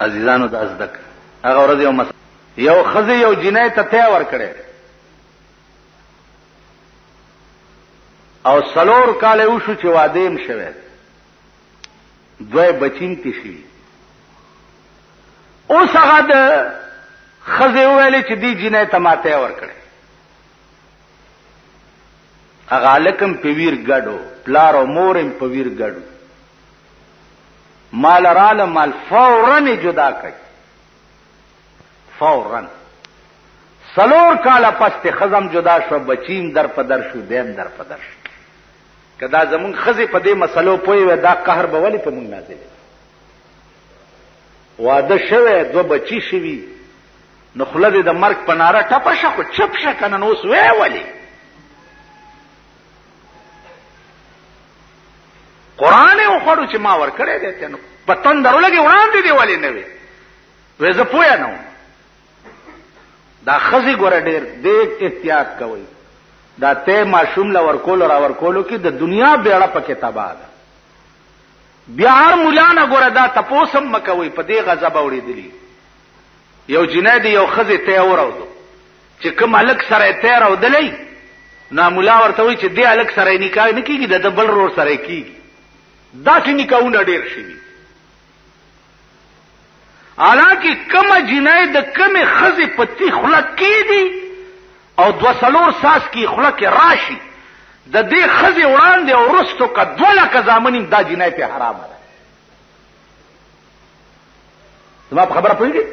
عزیزانو د ازدک هغه ورځ یو خزه یو جنای ته ته ور کړي او سلور کال وشو چې واده هم شوه دوی بچیم تشي اوس هغه د خزه ویلې چې دی جنای ته ماته ور کړي هغه لکم په ویر ګډو پلار او مورم په ویر ګډو مال راله مال فورن جدا کړي فورن سلور کاله پس ته خزم جدا شو بچیم در پدر شو دیم در پدر شو کدا زمون خزه په دې مسلو پوي و دا قهر به ولی په مونږ نازل واده شوه دو بچی شوی نو خلد د مرګ په ناره ټپه شو چپ شکنه نو وې ولی قران یې وخړو چې ما ور کړې دې ته نو پتن درولګي وړاندې دی ولی نه وي وې زه پویا نو دا خزي ګوره ډېر دې احتیاط کوي دا ته معصوم لا ورکول را ورکولو کې د دنیا بیړه پکې تباہ ده بیا هر مولانا ګوره دا تپوسم مکوي په دې غضب اوریدلی یو جنید یو خزي ته اوراودو چې کوم الک سره ته راودلې نا مولا ورته وي چې دې الک سره نکاح نه کیږي د بل رور سره کیږي دا چې نکاحونه ډېر شي حالانکه کوم جنید کوم خزي پتی خلق کی دي او دو سلور ساس کی خلق راشي د دې خزي وړاندې او رستو کا دوله کا زامنیم دا جنای په حرام ده زما خبره پوهیږي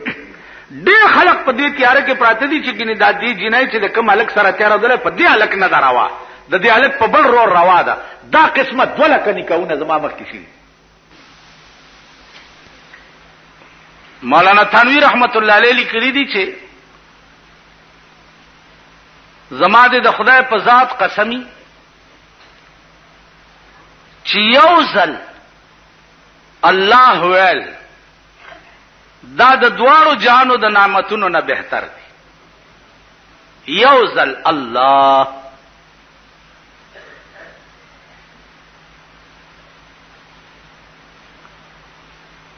ډېر خلق په دې تیار کې پراته دي چې ګینه د دې جنای چې د کوم الک سره تیار دره په دې الک نه دراوا د دې الک په بل رور روا ده دا قسمه دوله کني کونه زما مخ کې شي مولانا تھانوی رحمت الله علیه لیکلی دي چې زما د خدای په ذات قسمی چې یو ځل الله ویل دا د دوارو جهانو د نعمتونو نه بهتر دی یو ځل الله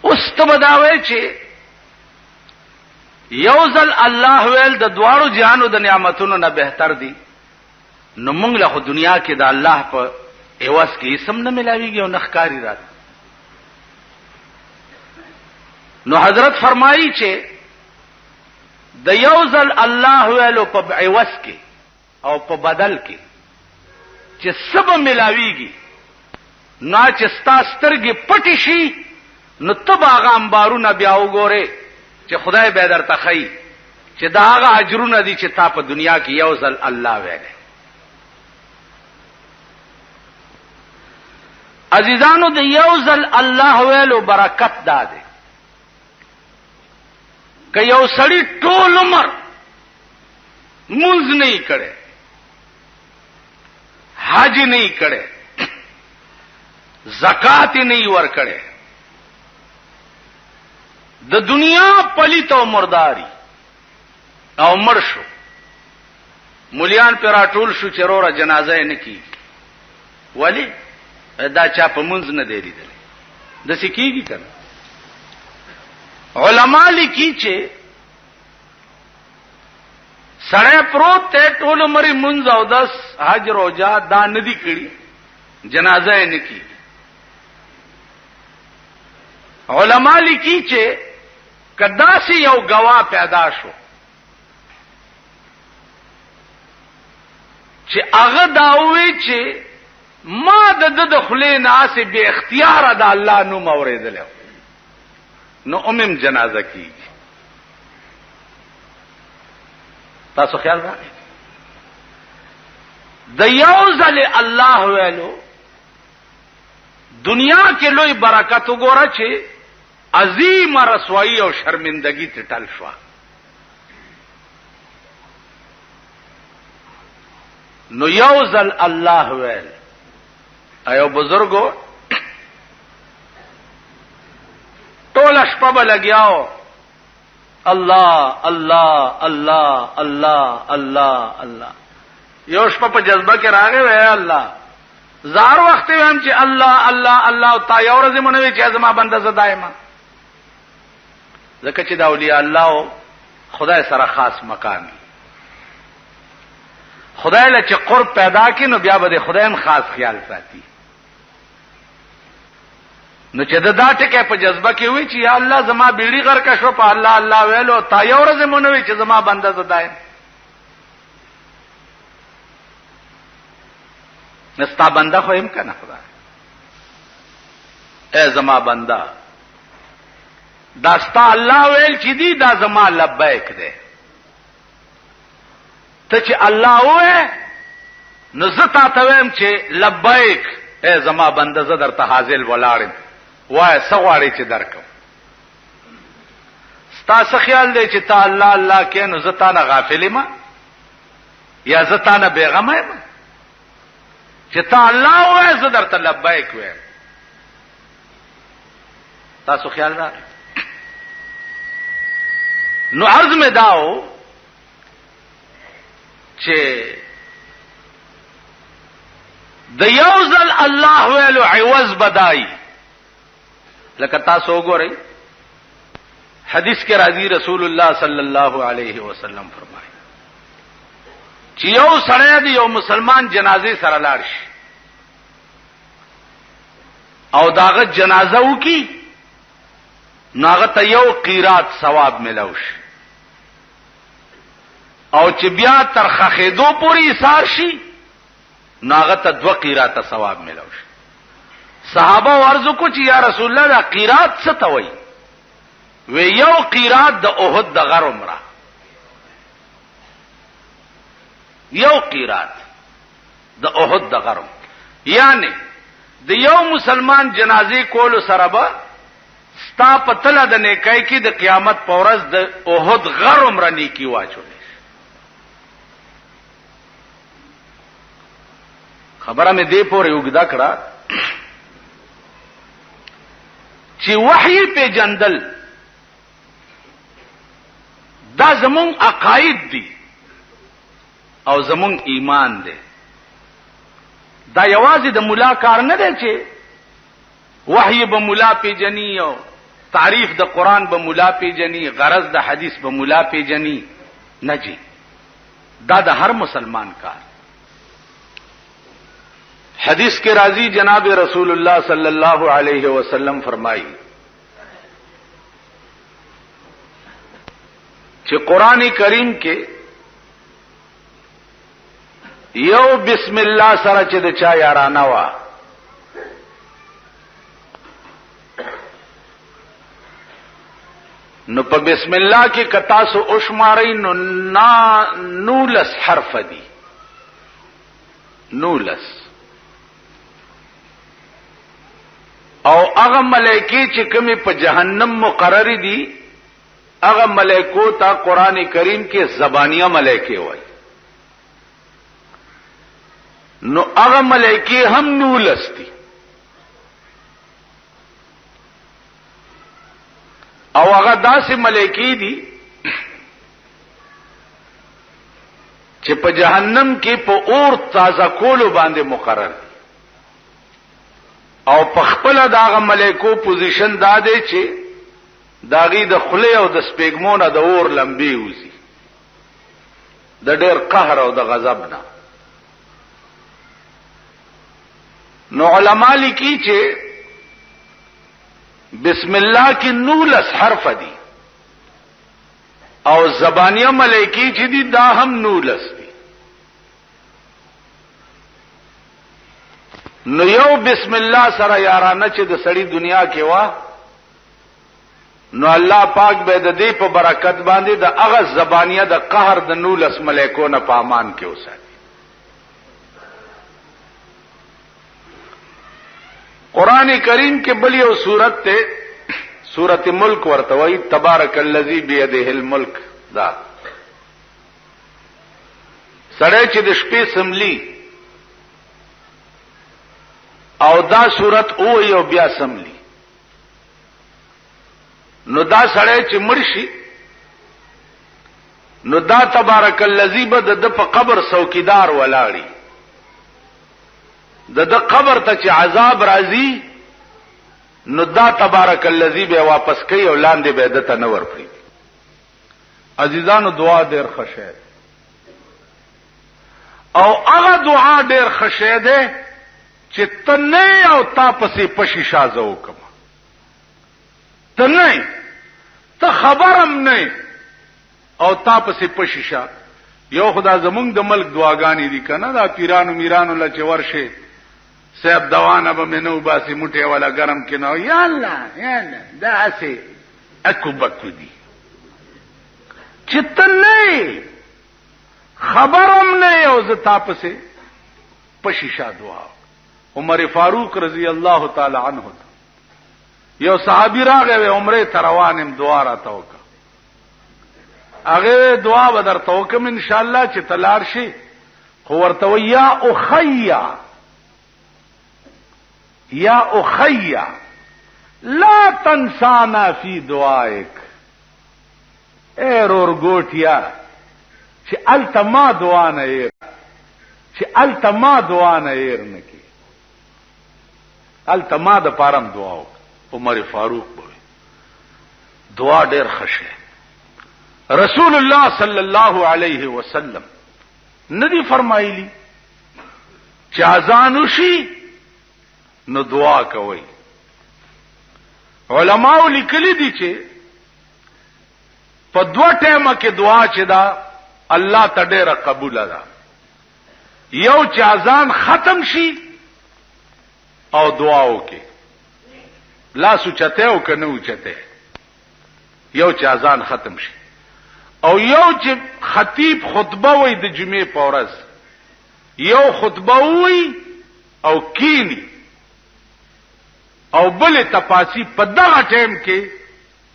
اوس ته بداوي چې یو ځل الله ویل د دوارو جهانو د نعمتونو نه بهتر دی نو موږ له دنیا کې د الله په ایواز کې اسم نه ملاويږي او نخکاری راځي نو حضرت فرمایي چې د یو ځل الله ویلو په ایواز کې او په بدل کې چې سب ملاويږي نه چې ستا سترګې پټې شي نو تب هغه انبارونه بیا وګوره چې خدای به درته خي چې دا هغه اجرونه دي چې تا په دنیا کې یو ځل الله ویل عزیزانو د یو ځل الله ویلو برکت ده که یو سړی ټول عمر مونږ نه کړي حج نه کړي زکات نه ور کړي د دنیا پلیت او مرداری او مړ شو مولیان پر راټول شو چې وروره جنازه نه کی ولی دا چا په منځ نه دی لیدل د سکیږي کنه علما لیکي چې سړی پروت ته ټول مری منځ او داس حج روزه دا ندی کړي جنازه نه کی علما لیکي چې کدا سی یو گواه پیدا شو چې هغه داوي چې ما د خلې ناس به اختیار د الله نو موریدل نو امم جنازه کیږي تاسو خیال راغی د یو ځل الله ویلو دنیا کې لوی برکت وګوره چې عظیم رسوایی او شرمندگی ته ټل شو نو یو ځل الله ویل ایو بزرګو ټول شپه لګیاو الله الله الله الله الله الله یو شپه په جذبه کې راغی وای الله زار وخت هم چې الله الله الله تا یو ورځ مونږ چې ازما بنده ز دایما ځکه چې د اولیاء الله خدای سره خاص مقام دی. خدای له چې قرب پیدا کړي نو بیا به د خدای خاص خیال ساتي. نو چې دا ټکه په جذبه کې وي چې یا الله زما بیړی غر کا شو په الله الله ویلو تا یو ورځ مونږ وی چې زما بنده زدایم نستا بنده خو هم کنه خدای اے زما بنده داستا الله ویل چې دی دا زما لبیک دی ته چې الله وې نو زتا ته ویم چې لبیک اے زما بنده زه درته حاضر ولاړم وای سغواړي چې درکم ستاسو خیال دی چې تا الله الله کې نو زتا نه غافل ما یا زتا نه بیغمه ما چې تا الله وای زه درته لبیک وې تاسو خیال را نو عرض میں داو چې د یوزل الله ویلو عوض بدای لکه تاسو وګورئ حدیث کې راځي رسول الله صلی الله علیه وسلم فرمایي چې یو سړی دی یو مسلمان جنازه سره لاړ شي او داغه جنازه وکي ناغه ته یو قیرات ثواب ملوش او چې بیا تر خخېدو پوری ایثار شي ناغه ته 2 قیرات ثواب ملوش صحابه ورزو کو چې یا رسول الله دا قیرات څه ته وایي و یو قیرات د احد د غر عمره یو قیرات د احد د غر یعنی د یو مسلمان جنازې کولو سره به ستا پتل د نیکای کې د قیامت پورز د احد غر عمره نیکی واچولې خبره مې دې پورې وګدا کړه چې وحی په جندل دا زمون عقاید دي او زمون ایمان دی دا یوازې د مولا کار نه دی چې وحی به مولا پیجنی او تعریف د قران به مولا پیجنی غرض د حدیث به مولا پیجنی نه جی دا د هر مسلمان کار حدیث کے راضی جناب رسول اللہ صلی اللہ علیہ وسلم فرمائی کہ قرآن کریم کے یو بسم اللہ سره چې د چا یارانه وا نو په بسم الله کې کتا سو اوشماري نو نولس حرف دي نولس او هغه ملائکی چې کومي په جهنم مقرر دي هغه ملائکو ته قران کریم کې زبانیه ملائکه وایي نو هغه ملائکی هم نولس دي او هغه داسې ملائکی دي چې په جهنم کې په اور تازه کولو باندې مقرر دي او په خپل داغه ملائکو پوزیشن داده چې داغي د خله او د سپېګمونه د اور لمبي وزي د ډېر قهر او د غضب نه نو علماء لیکي چې بسم الله کې نولس حرف دي او زبانیه ملائکی چې دي دا هم نولس دي نو یو بسم الله سره یارانه چې د سړی دنیا کې وا نو الله پاک به د دې په برکت باندې د هغه زبانیه د قهر د نولس ملائکو نه پامان کې اوسه قرآن کریم کے بلی او سورت تے سورت ملک ورتوئی تبارک الذی بیده الملک دا سڑے چې د شپې سملی او دا سورت او یو بیا سملی نو دا سړی چې مرشي نو دا تبارک الذی بد د په قبر څوکیدار ولاړی د قبر ته چې عذاب راځي نو دا تبارک الذی به واپس کوي او لاندې به دته نه ورپری. عزیزانو دعا ډیر خشه او هغه دعا ډیر خشه ده چې تنه او تاسو پشي شازه وکم تنه ته خبرم نه او تاسو پشي شا. یو خدا زمونږ د ملک دعاګانې دي کنه دا پیرانو میرانو لچ ورشه صاحب دوانه به منو باسي موټه والا ګرم کینو یا الله دا اسه اكو بکو دي چې تنه خبرم نه او ز تاسو پشي شا دعا. عمر فاروق رضی الله تعالی عنہ یو صحابي راغی عمره تروانم دعا را توکا هغه دعا بدر توکم ان شاء الله چې تلار شي خو ورته یا اخیا یا اخیا لا تنسانا فی دعائک اے رورګوټیا چې التما دعا نه ایر چې التما دعا نه ایر نکی التما د پارم دعا وک. عمر فاروق بوي دعا ډیر خشه. رسول الله صلی الله علیه وسلم ندی فرمایلی چې اذان وشي نو دعا کوي. علماء لیکلي دي چې په دوه ټیمه کې دعا چې دا الله ته ډیره قبول ده. یو چې اذان ختم شي او دعا وکي لا سوچته او کنه اوچته یو چې اذان ختم شي او یو چې خطیب خطبه وای د جمعې په ورځ یو خطبه وای او کینی او بل تپاسی په دغه ټیم کې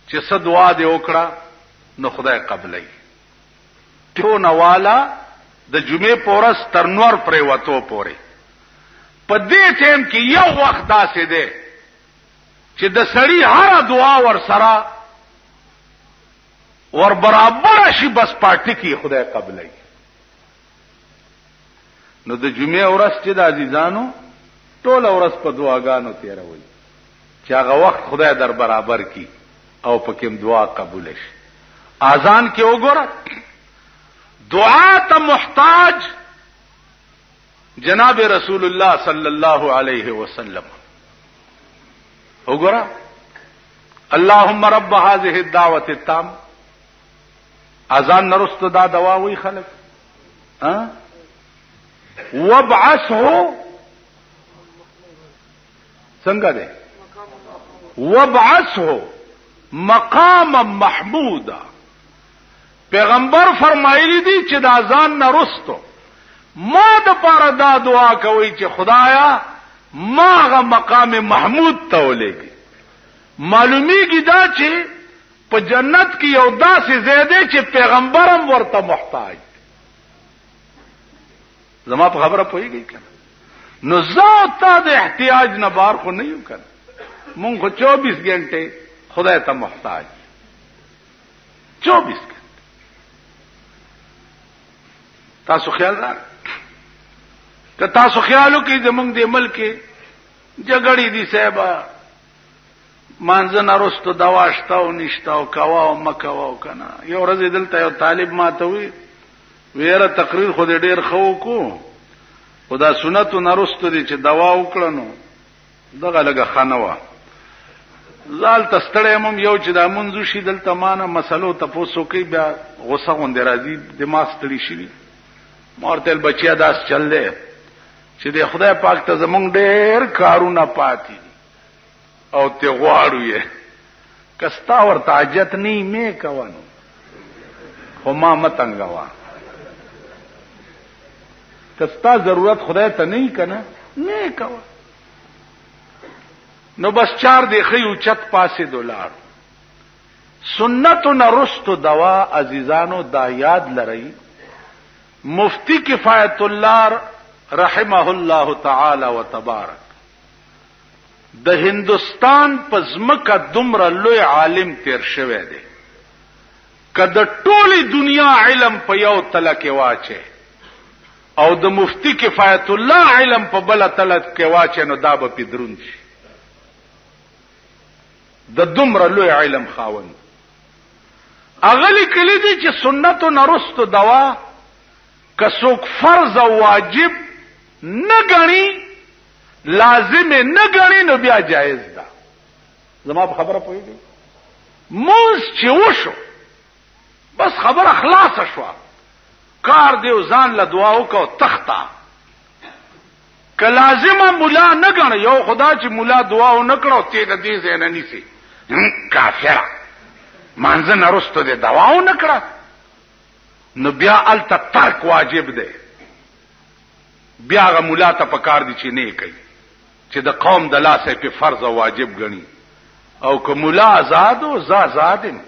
چې څه دعا دې وکړه نو خدای قبلای. ټونه والا د جمعې په ورځ تر نور پرې وته پورې په دې ټیم کې یو وخت داسې دی چې د سړی هر دعا ور سره ور برابر شي بس پاتې کې خدای قبلای. نو د جمعې ورځ چې د عزیزانو ټول ورځ په دعاګانو تیروي چې هغه وخت خدای در برابر کی او پکې دعا قبول شي. اذان کې وګوره دعا ته محتاج جناب رسول الله صلی الله علیه وسلم. وګوره اللهم رب هذه الدعوه التامه اذان نرست دا دوا وی خلق وابعثه څنګه ده وابعثه مقام محمودا. پیغمبر فرمایلی دی چې د اذان نرستو ما د پاره دا دعا کوي چې خدایا ماغه مقام محمود ته ولېږي. معلومیږي دا چې په جنت کې یو داسې زیاده چې پیغمبرم ورته محتاج. زما په خبره پوهیږي کنه نو زه ته د احتیاج نه بار خو نه یو کنه مونږ 24 غنټه خدای ته محتاج 24 غنټه. تاسو خیال را که تاسو خیالو کې زمونږ د ملک جګړې دي صاحب مانځه نارستو دوا او نشتا او کوا او مکوا او کنه. یو ورځ دلته یو طالب ماته وی ویره تقریر خو دې ډیر خو کو خدا سنت نارستو دي چې دوا وکړنو دغه لګه خنوا زال تستړې مم یو چې د منځو شي دلته مانه مسلو تاسو کې بیا غوسه غوندې راځي دماغ ستړي شي مورتل بچیا داس چل دی چې د خدای پاک ته زمونږ ډېر کارونه پاتې او ته غواړو یې کستا ورته حاجت نه مې کوونو خو ما متنګوا کستا ضرورت خدای ته نه کنه نه کوا. نو بس 4 دی خیو چت پاسې دولار سنت نرست دوا. عزیزانو دا یاد لرئ مفتی کفایت الله رحمه الله تعالی وتبارک د هندستان په ځمکه دومره لوی عالم تیر شوی دی کله ټولي دنیا علم په یو تله کې واچي او د مفتی کفایت الله علم په بل تله کې واچي نو دا به پدرون شي. د دومره لوی علم خاوند. اغلی کلی دی چې سنت نرستو دوا که څوک فرض او واجب نه غني لازم نه غني نو بیا جایز ده. زما په خبره پوهیږي موږ چې وشو بس خبره خلاصه شو کار دیو ځان له دعا وکاو تختا که لازمه مولا نه غني یو خدا چې مولا دعا و نه کړو ته د دې زنه نيسي کافر مانځه نرستو دې دوا و نه کړه نو بیا ال ترک واجب ده. بیا غ مولا ته پکار دي چې نه کوي چې د قوم د لاسه په فرض او واجب غني او که مولا آزاد او آزادم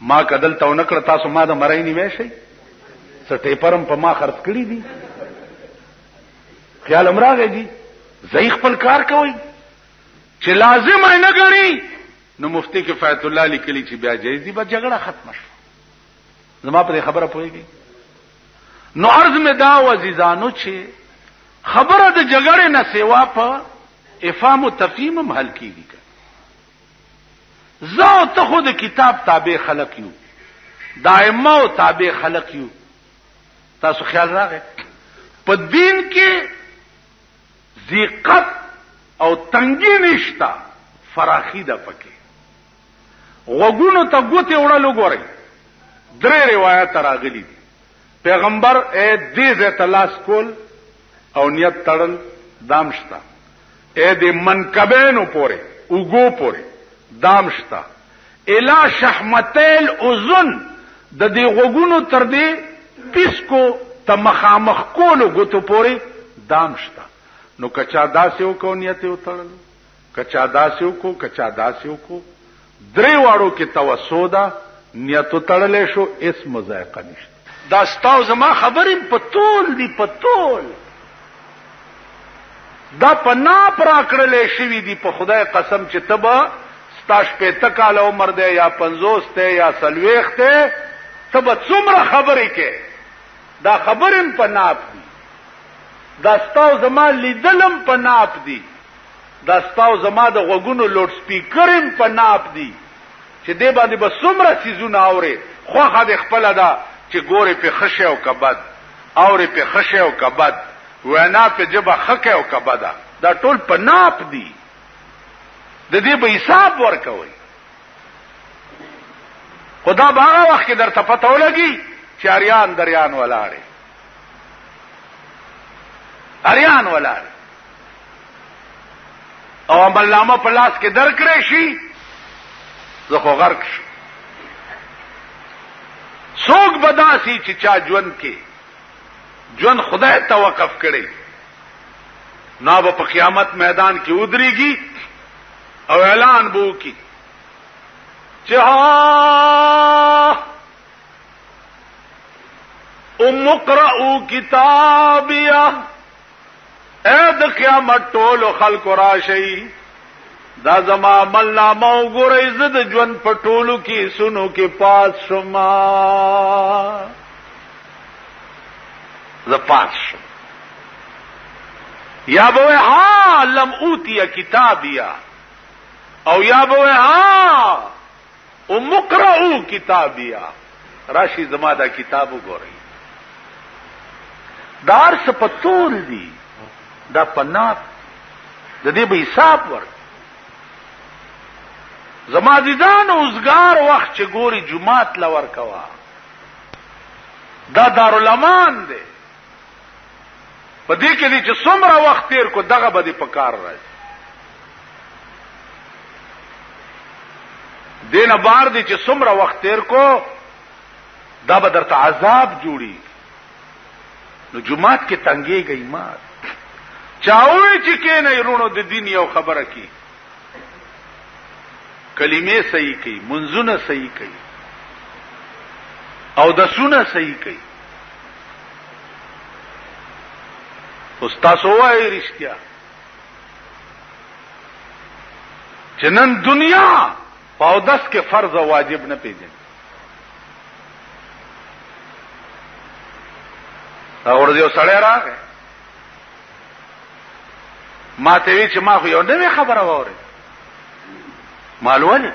ما کدل ته نکړه تاسو ما د مړی نیوي شي سټې پرم په ما خرڅ کړی دي خیال امراغه دي زئی خپل کار کوي چې لازم نه غني نو مفتی کفایت الله لیکلی چې بیا جایز دي به جګړه ختم شي. زما په خبره پوهیږي نو عرض می دا عزیزانو چې خبره د جګړې نه سیوا په افهام او تفهیم هم حل کیږي. زو ته خود کتاب تابع خلق یو دائمه او تابع خلق یو. تاسو خیال راغی په دین کې ذیقت او تنگی نشتا فراخی ده پکې وګونو ته ګوتې وړلو ګورئ درې روایت راغلي دي پیغمبر دې ځای ته لاس کول او نیت تړل دام شتا دې منکبینو پورې اوګو پورې دام شتا الا شحمتیل اذن د دې وګونو تر دې پیسکو ته مخامخ کولو ګوتو پورې دام شتا. نو کچا داسې وکړو نیت یې وتړل کچا داسې وکړو کچا داسې وکړو درې واړو کې توسودا نیت وتړلې شو اسم مذائقه نشته. دا ستاو زما خبرې په ټول دي په ټول دا په ناپ را کړلې شوی دي په خدای قسم چې تبا ستاش په تکال عمر دی یا 50 ته یا 40 ته تبا څومره خبرې کې دا خبرم په ناپ دي دا ستاو زما لیدلم په ناپ دي دا ستاو زما د غوګونو لوډ سپیکرم په ناپ دي چې دې باندې به څومره سيزونه اوري خوخه د خپل ده چې ګوري په خشه او کبد اوري په خشه او کبد وینا په جبه خکه او کبد دا ټول په ناپ دي د دې به حساب ورکوي. خدا باغه وخت کې درته پته ولګي چې اریان دریان ولاړې اریان ولاړ او عملنامه په لاس کې درکړې شي زه خو غرق شم. څوک بداسي چې چا ژوند کې ژوند خدای ته وقف کړي نو به په قیامت میدان کې ودرېږي او اعلان بو کی چې اقرؤوا کتابیہ اے د قیامت ټول خلق راشي دا زما عمل نامه وګورئ زه د ژوند په ټولو کې سونو کې پاس شما زه پاس شم یا به ها لم اوتی کتابیا او یا به ها اقرؤوا کتابیا راشي زما دا کتاب وګورئ دار سپتول دی دا پنات د دې به حساب ور زما دیدان اوسګار وخت چې ګوري جمعات لور کوا دا دارالامان دی په دې کې دي چې څومره وخت تیر کو دغه به دې پکار راځي دینه بار دي چې څومره وخت تیر کو دا به درته عذاب جوړي نو جمعات کې تنګي گئی مات چاوي چې کې نه رونو د دین یو خبره کی کلمې صحیح کوي منځونه صحیح کوي او د سونه صحیح کوي استاد وایي رښتیا چې نن دنیا پاودس کې فرض او واجب نه پیژني اور دیو سړی راغی ما ته وی چې ما خو یو نوې خبره وره مالول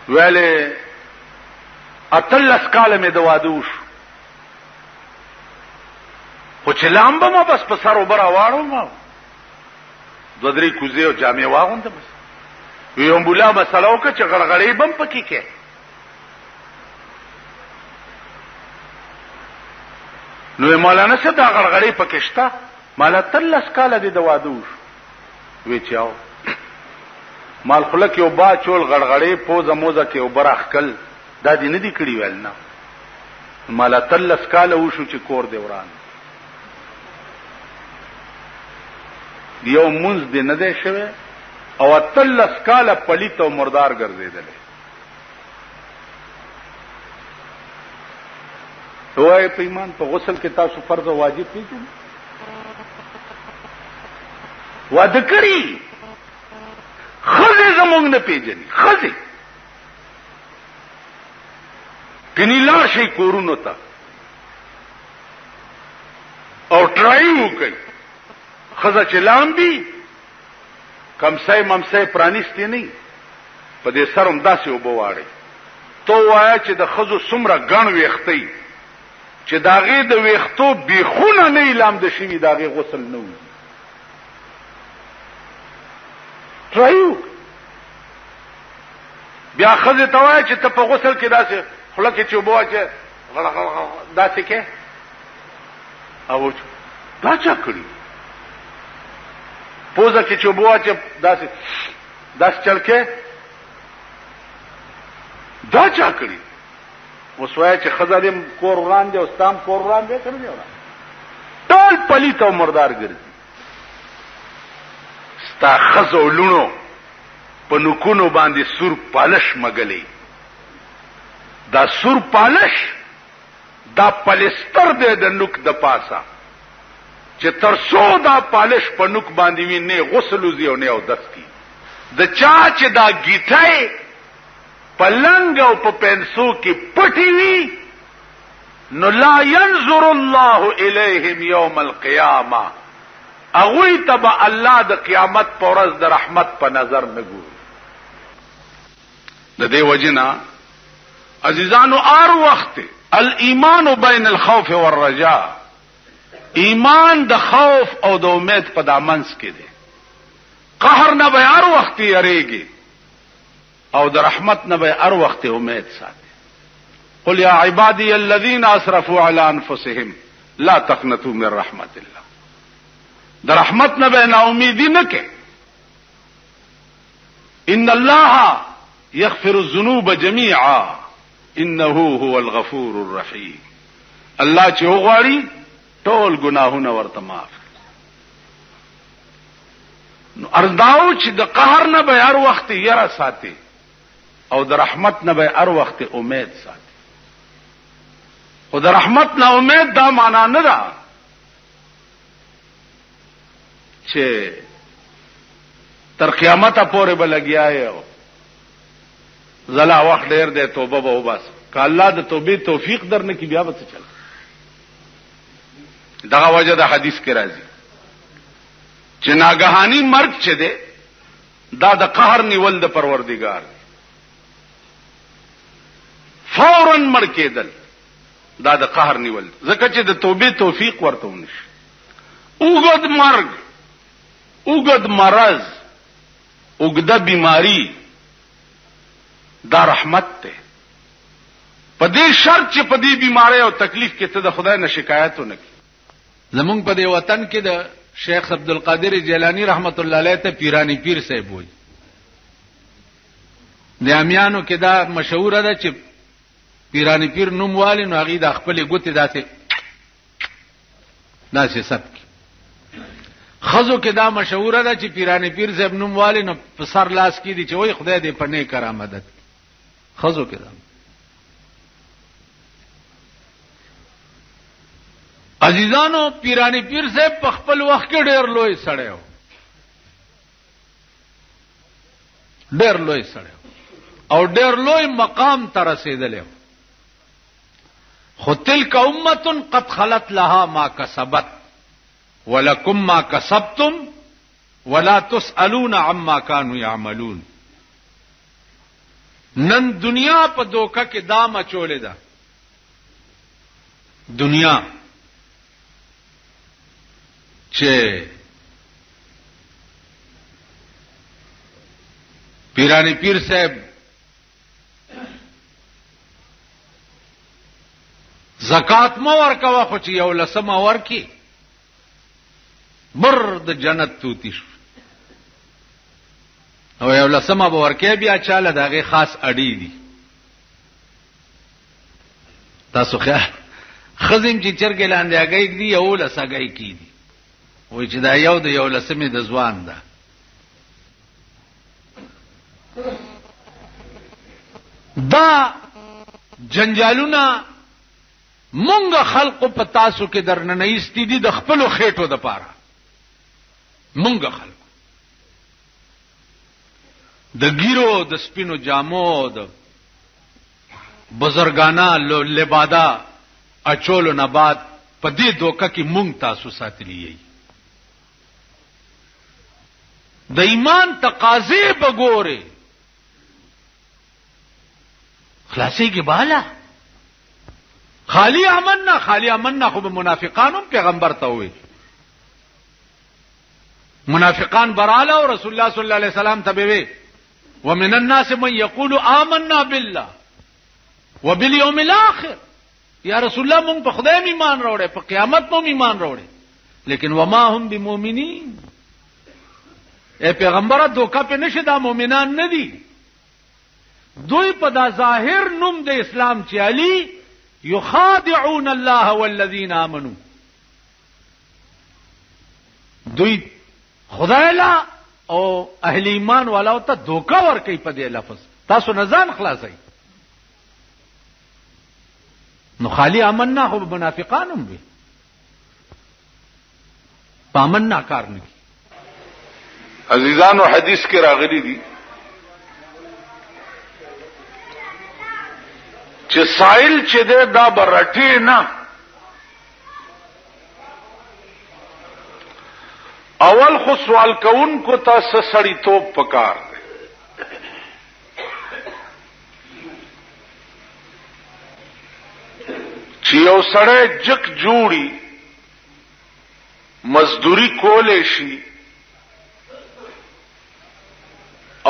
ویلې اتلس کاله مې د واده وشو خو چې لامبه ما بس په سر اوبه راواړو ما دوه درې کوزې او جامې واغونده بس وی امبولا مسله وکړه چې غړغړې بم پکې کې نو مولانا څه دا غړغړې پکې شته مال اتلس کاله دې د واده وشو وی چاو مال خلک یو با چول غړغړې پوزه موزه کې وبر اخکل دا دې نه دی کړی ویل نه مال تلس کاله وشو چې کور دی وران یو منز دې نه دی شوی او تلس کاله پلیت او مردار ګرځیدل دوی په ایمان په غسل کې تاسو فرض او واجب پیژنئ واده کړی خزه زمونږ نه پیژني خزه کني لار شي کورونو ته او ټرایو کوي خزه چې لامبي کمسای ممسای پرانیستی نه په دې سرم داسې وبواړي تو وایا چې د خزو سمره غن ویختي چې داغه د ویختو بیخونه نه اعلان د شي داغه غسل نه وي ټرایو بیا خزه توای چې ته په غسل کې داسې خلک چې وبوا چې داسې کې او دا چا کړی پوزه کې چې وبوا چې داسې چل کې دا چا کړی وسوای چې خزه دې کور وړاندې او ستام کور وړاندې کړی ولا ټول پلیت او مردار ګرځي ستا خزو لونو په نکونو باندې سور پالش مګلې دا سور پالش دا پلستر دې د نوک د پاسا چې ترسو دا پالش په نوک باندې وي نه غسل وزي او نه او دس کی د چا چې دا گیټای پلنګ او په پنسو کې پټي وي نو لا ينظر الله اليهم يوم القيامه اغوی تبا الله د قیامت پر ورځ د رحمت په نظر نه ګوري د دې وجنا عزیزانو ار وخت الایمان بین الخوف والرجاء ایمان د خوف او د امید په دامنس کې دی قهر نه به ار وخت یریږي او د رحمت نه به ار وخت امید ساتي قل یا عبادی الذین اسرفوا علی انفسهم لا تقنطوا من رحمت الله د رحمت نه به نا امیدی نه کې ان الله یغفر الذنوب جميعا انه هو الغفور الرحیم الله چې وغواړي ټول ګناهونه ورته معاف نو ارزاو چې د قهر نه به هر وخت یره ساتي او د رحمت نه به هر وخت امید ساتي او د رحمت نه امید دا معنا نه ده چې تر قیامت پورې به لګیاي زلا وخت ډیر دی توبه به وباس ک الله د توبې توفیق درنه کی بیا به څه چل دغه وجه د حدیث کې راځي چې ناګهانی مرګ چه دی دا د قهر نیول د پروردگار فورا مړ کېدل دا د قهر نیول ځکه چې د توبې توفیق ورته ونشي اوګد مرګ اوګد مرض اوګده بیماری دا رحمت ته په دې شرط چې په دې بیماری او تکلیف کې ته د خدای نه شکایت ونه کی زمونږ په دې وطن کې د شیخ عبدالقادر جیلانی رحمت الله علیه ته پیرانی پیر صاحب وای د امیانو کې دا مشهور ده چې پیرانی پیر نوم والی نو هغه د خپل ګوتې داسې سب کی خزو کې دا مشهور ده چې پیرانی پیر صاحب نوم والی نو په سر لاس کې دي چې وای خدای دې په نه کرا مدد خزو کې دا عزیزانو پیرانی پیر صاحب په خپل وخت کې ډېر لوی سړیو او ډېر لوی مقام ته رسیدلی خو تلک امه قد خلت لها ما کسبت ولکم ما کسبتم ولا تسألون عما كانوا يعملون. نن دنیا په دوکه کې دا مچولې ده. دنیا چې پیرانی پیر صاحب زکات مو ورکوا خو چې یو لسمه ورکی مرد جنت توتی شو او یو لسمه به ورکی بیا چاله دغه خاص اړی دي. تاسو خیال خزم چې چرګ لاندې اگې دی یو لسګای کی دي وای چې دا یو د یو لسمه د ځوان ده. دا جنجالونه مونږ خلقو په تاسو کې درنه ایستی دي د خپل خېټو د پاره. مونږ خلقو د ګیرو د سپینو جامو د بزرګانا لبادا اچولو نه بعد په دې دوکه کې مونږ تاسو ساتلی یی. د ایمان تقاضې بګوره خلاصي کې بالا خالی امننا خو به منافقانو پیغمبر ته وي. منافقان براله او رسول الله صلی الله علیه وسلم ته وی ومن الناس من يقول آمنا بالله وباليوم الاخر. یا رسول الله مونږ په خدای ایمان راوړې په قیامت مونږ ایمان راوړې لیکن وما هم بمؤمنین. اے پیغمبره دوکه په نشه دا مؤمنان نه دي. دوی په دا ظاهر نوم د اسلام چې علی یخادعون الله والذین آمنوا. دوی خدای لا او اهل ایمان والا ته دوکه ور کوي په دې لفظ. تاسو نزان خلاصي نو خالی امننا خو منافقانم وي پامننا کار نه. عزیزانو حدیث کې راغلي دي چې سائل چې ده دا برټي نه اول خو سوال کوونکو ته سړی توپ پکار دی. چې یو سړی جک جوړي مزدوری کولې شي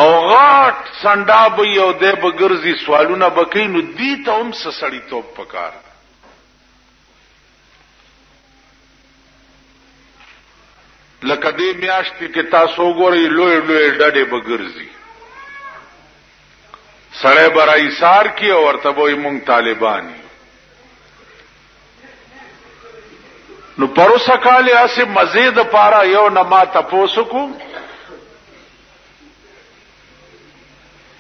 او غاټ سنډا به یو د بګرزي سوالونه بکې نو دی ته هم سړی توپ پکار. لکه دې میاشتې کې تاسو ګورئ لوی لوی ډډې بګرزي سړی برای سار کی او ورته وایي مونږ طالبان یو. نو پروسه کاله اسه مزید پارا یو نما تاسو کو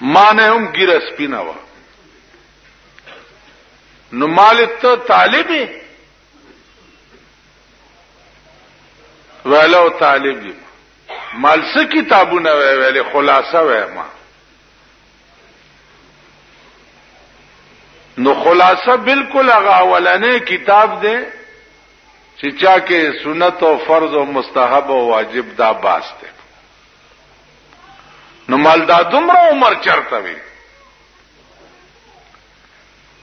مانه هم ګیره سپینا وا نو مالت طالب ویلو طالب مال څه کتابونه ویلې خلاصه وای ما نو خلاصه بالکل هغه اولنې کتاب دی چې چا کې سنت او فرض او مستحب او واجب دا باسته. نو مال دا دومره عمر چرته وي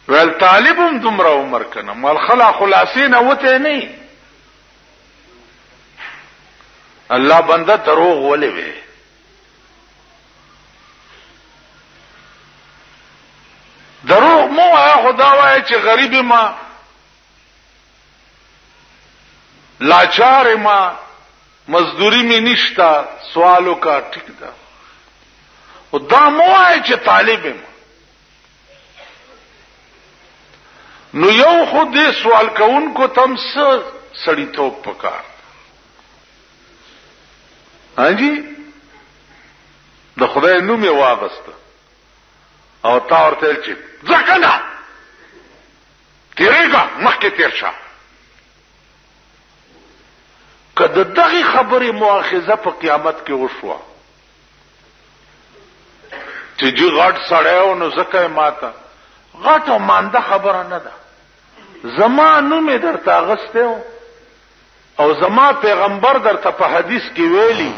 ول طالبم دومره عمر کنه مال خلا خلاصین وته نه. الله بنده دروغ ولې وي دروغ مو خدا وای چې غریب ما لاچار ما مزدوری می نشتا سوالو کا ٹھیک دا او دا مو وای چې طالب ما نو یو خود دې سوال کوونکو تم سړی توپ پکار. ہاں جی د خدای نوم یې واغسته او تا ورته چې ځکه تیریګه مخکې تیر شه. کله دغه خبرې مؤاخذه په قیامت کې وشوه چې جی غټ سړیو نو ځکه ماته غټ او مانده خبره نه ده. زما نوم یې درته اغسته او زما پیغمبر درته په حدیث کې ویلي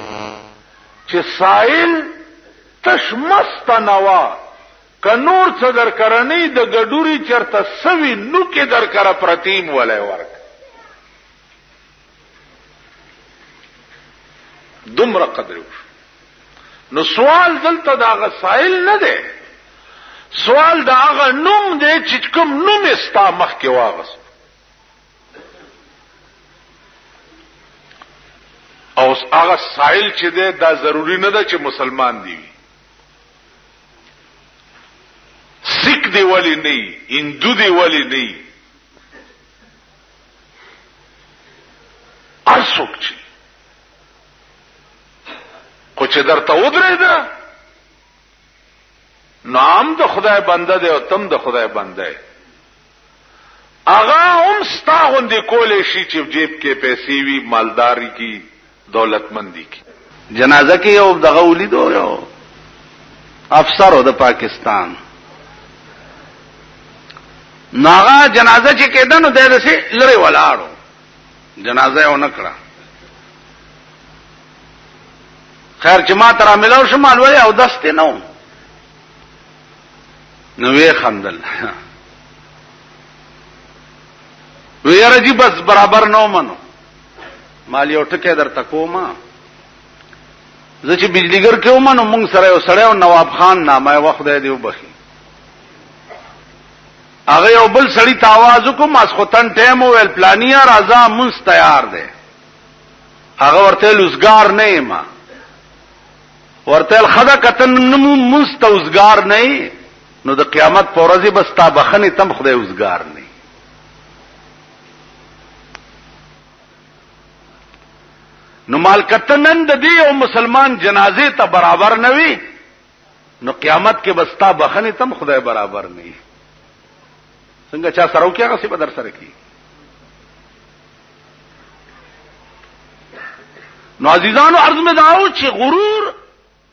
چې سائل تش مست نوا که نور څه در کرنی د ګډوري چرته سوي نو کې در کر پرتیم ولای ورک دومره قدر نو سوال دلته دا سائل نه دی سوال دا هغه نوم دی چې کوم نوم استا مخ کې واغس او هغه سائل چې دی دا ضروری نه ده چې مسلمان دی سکھ دی ولی نه هندو دی ولی نه ارڅوک چې خو چې درته ودرېده نام د خدای بنده دی او تم د خدای بنده دی اغا هم ستا غوندې کولی شي چې جیب کې پیسې وي مالداری کی دولتمندی کی جنازه کې یو دغه ولیدو یو افسر د پاکستان ناغه جنازه چې کېده نو دغه لری ولاړو جنازه یې ونکړه خیر چې ما ترا ملاو شمال وای او دسته نو وی خندل وی راځي بس برابر نو منو مال یو ټکه در تکوما زه چې بجلیګر کې ومنو مونږ سره یو سړی او نواب خان نامه وخت دی وبخي هغه یو بل سړی ته आवाज وکم اسختن ټیم ویل پلانیا راځه مونږ تیار دی هغه ورته لوزګار نه ما ورته خدا کتن نمو مستوزګار نه نو د قیامت پر ورځ بس تا بخنه تم خدای اوزګار نه نو مال کتنن د دې او مسلمان جنازه ته برابر نه وي نو قیامت کې بس تا بخنه تم خدای برابر نه څنګه چا سره وکي هغه څه به در سره کی نو عزیزانو عرض مې داو چې غرور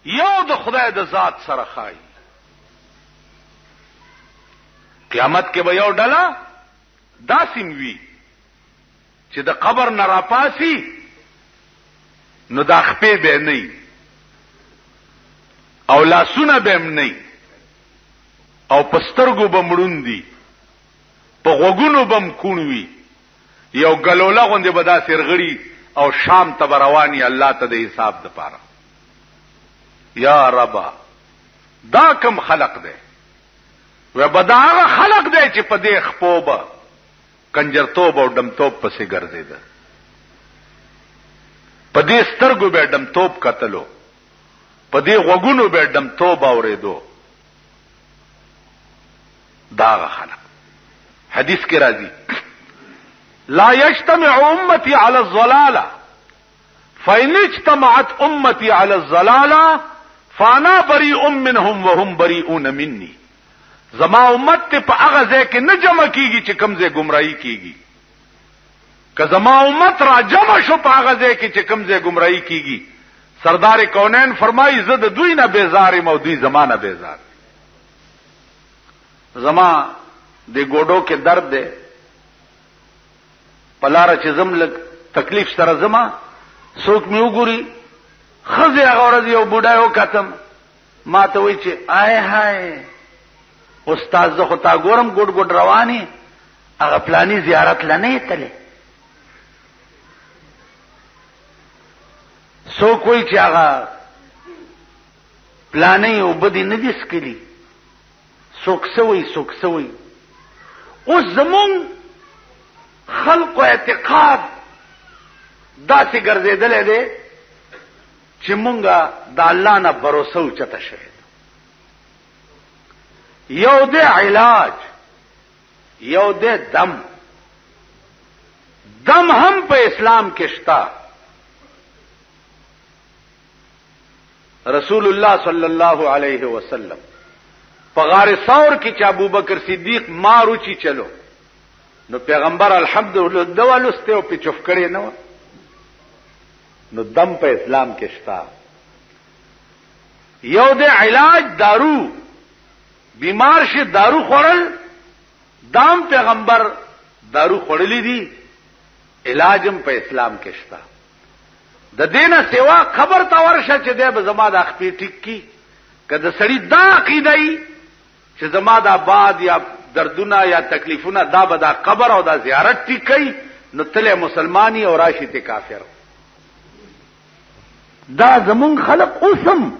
یو د خدای د ذات سره خای قیامت کې به یو ډله داسیم وی چې د قبر نه راپاسي نو د خپې به نه او لاسونه به نه او پسترګو به مړوندي په غوګونو بم کونوي یو ګلوله غوندې به دا سرغړي او شام ته رواني الله ته د حساب د پاره یا رب دا کم خلق دی و بداغه خلق دی چې په دې خپوبه کنجرتوب او دمتوب پسې ګرځیدا په دې سترګو به دمتوب قتلو په دې غوګونو به دمتوب اورېدو دا خلق حدیث کې راځي لا يجتمع امتي على الضلاله فإن اجتمعت امتي على الضلاله فانا بريء منهم وهم بريئون مني زما امت ته په هغه ځای کې نه جمع کیږي چې کمزې گمراهي کیږي که زما امت را جمع شو په هغه ځای کې چې کمزې گمراهي کیږي سردار کونین فرمایي زه د دوی نه بیزار مو دوی زمانہ بیزار زما د ګوډو کې درد ده پلار چې زم لګ تکلیف سره زما څوک مې وګوري خزه هغه ورځ یو بوډای وکتم ما ته وای چې آی هاي استاد زه خو تا ګورم ګډ ګډ رواني هغه پلاني زیارت لنه تله څوک وای چې هغه پلاني وبدي نه دي سکلي څوک سوي اوس زمون خلق اعتقاد داسې ګرځیدل دي چې مونږه د الله نه باور اوچته شوی یو د علاج یو د دم هم په اسلام کې شتا رسول الله صلی الله علیه وسلم په غار ثور کې چې ابوبکر صدیق ماروچی چلو نو پیغمبر الحمدلله دوالسته او په چفکړې نه نو دم په اسلام کې شتا یو د علاج دارو بیمار شي دارو خورل دام پیغمبر دارو خورلی دي علاجم په اسلام کې شتا د دینه سیوا خبر تا ورشه چې دی به زما د خپې ټیک کی که د سړي دا عقیده ای چې زما دا باد یا دردونه یا تکلیفونه دا به دا قبر او دا زیارت ټیک کوي نو تله مسلمانی او راشي ته کافر. دا زمون خلق اوسم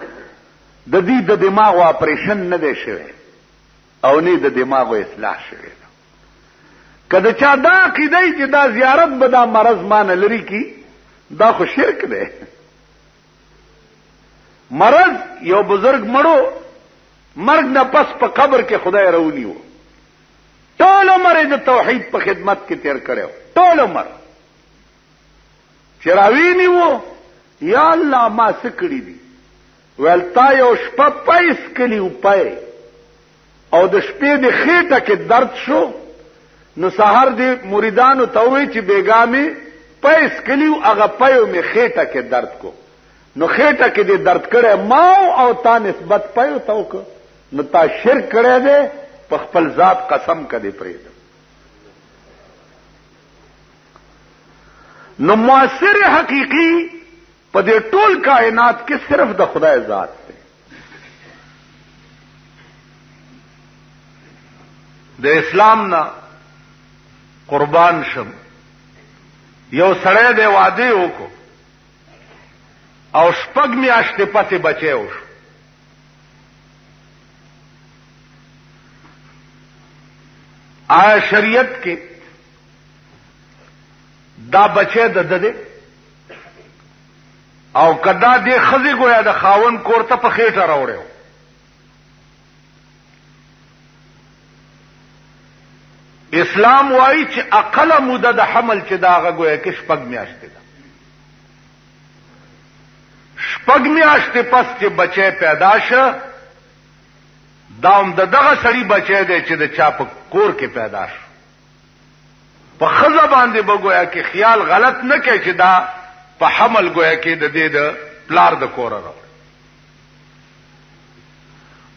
د دې د دماغ اپریشن نه دی شوی او نه د دماغ اصلاح شوی. کله چا دا عقیده چې دا زیارت به دا مرض مان لري کی دا خو شرک دی. مرض یو بزرگ مړو مرګ نه پس په قبر کې خدای راونیو ټول عمر د توحید په خدمت کې تیر کړو ټول عمر چراوی نیو یا الله ما سکړی دي ولتا یو شپه پیس کلیو پای او د شپې د خېټه کې درد شو نو سحر دې مریدانو ته وی چې بیګامي پیس کلیو هغه پایو می خېټه کې درد کو نو خېټه کې دې درد کړي ما او تا نسبت پایو توک نو تا شرک کړی دی په خپل ذات قسم کړي پرې نو موثر حقیقی په دې ټول کائنات کې صرف د خدای ذات دی. د اسلام نه قربان شم یو سړی دی وعده وکړو او شپږ میاشتې پسې بچی وشو. آیا شریعت کې دا بچی د ده او کدا دې خزي گویا د خاون کور ته په خېټه راوړیو اسلام وایي چې اقل موده د حمل چې داغه گویا کې شپږ میاشتې ده. شپږ میاشتې پس چې بچی پیدا شه دا هم دغه سړي بچی دی چې د چا په کور کې پیدا شو. په خزه باندې به گویا کې خیال غلط نه کوي چې دا په حمل گویا کې د دې د پلار د کور راوړي